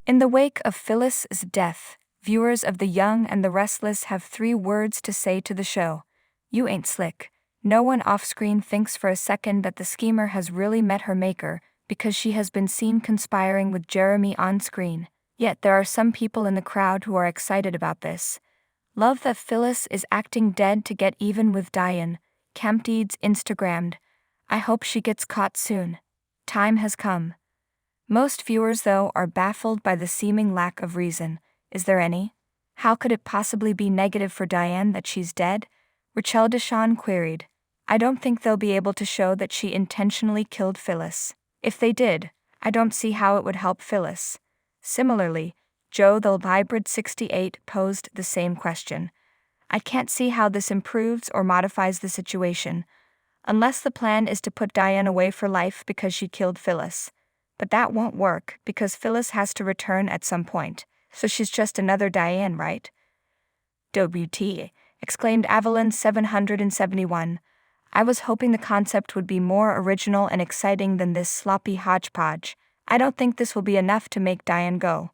In the wake of Phyllis's death, viewers of The Young and the Restless have 3 words to say to the show. You ain't slick. No one off-screen thinks for a second that the schemer has really met her maker, because she has been seen conspiring with Jeremy on-screen. Yet there are some people in the crowd who are excited about this. Love that Phyllis is acting dead to get even with Diane. Campdeeds Instagrammed. I hope she gets caught soon. Time has come. Most viewers, though, are baffled by the seeming lack of reason. Is there any? How could it possibly be negative for Diane that she's dead? Rachel Deshawn queried. I don't think they'll be able to show that she intentionally killed Phyllis. If they did, I don't see how it would help Phyllis. Similarly, Joe the Hybrid 68 posed the same question. I can't see how this improves or modifies the situation, unless the plan is to put Diane away for life because she killed Phyllis. But that won't work because Phyllis has to return at some point, so she's just another Diane, right? WT, exclaimed Avalon 771. I was hoping the concept would be more original and exciting than this sloppy hodgepodge. I don't think this will be enough to make Diane go.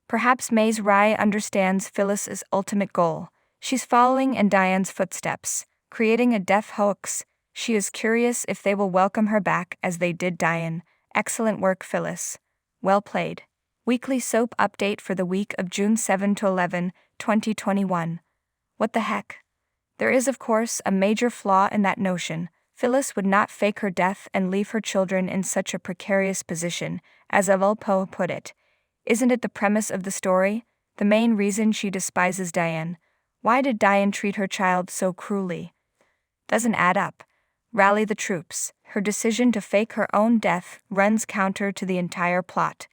Perhaps Maze Rye understands Phyllis's ultimate goal. She's following in Diane's footsteps, creating a death hoax. She is curious if they will welcome her back as they did Diane. Excellent work, Phyllis. Well played. Weekly soap update for the week of June 7 to 11, 2021. What the heck? There is, of course, a major flaw in that notion. Phyllis would not fake her death and leave her children in such a precarious position, as Poe put it. Isn't it the premise of the story? The main reason she despises Diane? Why did Diane treat her child so cruelly? Doesn't add up. Rally the troops. Her decision to fake her own death runs counter to the entire plot.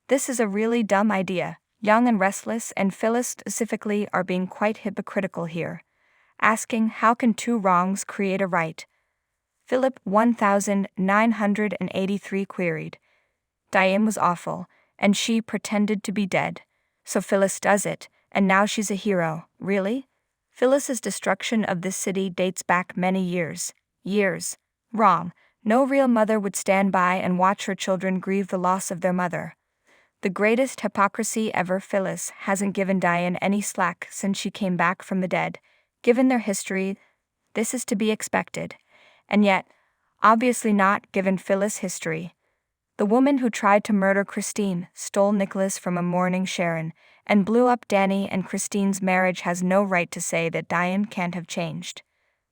This is a really dumb idea. Young and Restless, and Phyllis specifically, are being quite hypocritical here. Asking, how can 2 wrongs create a right? Philip 1983 queried. Diane was awful, and she pretended to be dead. So Phyllis does it, and now she's a hero. Really? Phyllis's destruction of this city dates back many years. Years. Wrong. No real mother would stand by and watch her children grieve the loss of their mother. The greatest hypocrisy ever. Phyllis hasn't given Diane any slack since she came back from the dead. Given their history, this is to be expected. And yet, obviously not given Phyllis' history. The woman who tried to murder Christine, stole Nicholas from a mourning Sharon, and blew up Danny and Christine's marriage has no right to say that Diane can't have changed.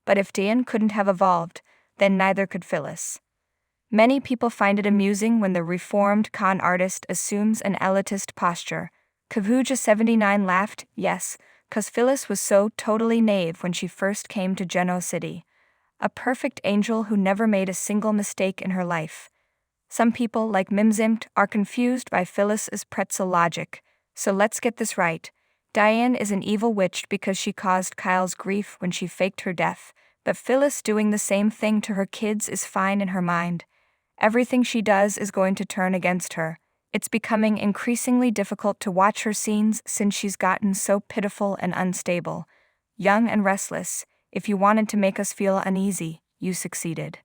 But if Diane couldn't have evolved, then neither could Phyllis. Many people find it amusing when the reformed con artist assumes an elitist posture. Kavuja79 laughed, yes, 'cause Phyllis was so totally naive when she first came to Geno City. A perfect angel who never made a single mistake in her life. Some people, like Mimzimt, are confused by Phyllis's pretzel logic. So let's get this right. Diane is an evil witch because she caused Kyle's grief when she faked her death, but Phyllis doing the same thing to her kids is fine in her mind. Everything she does is going to turn against her. It's becoming increasingly difficult to watch her scenes since she's gotten so pitiful and unstable. Young and Restless, if you wanted to make us feel uneasy, you succeeded.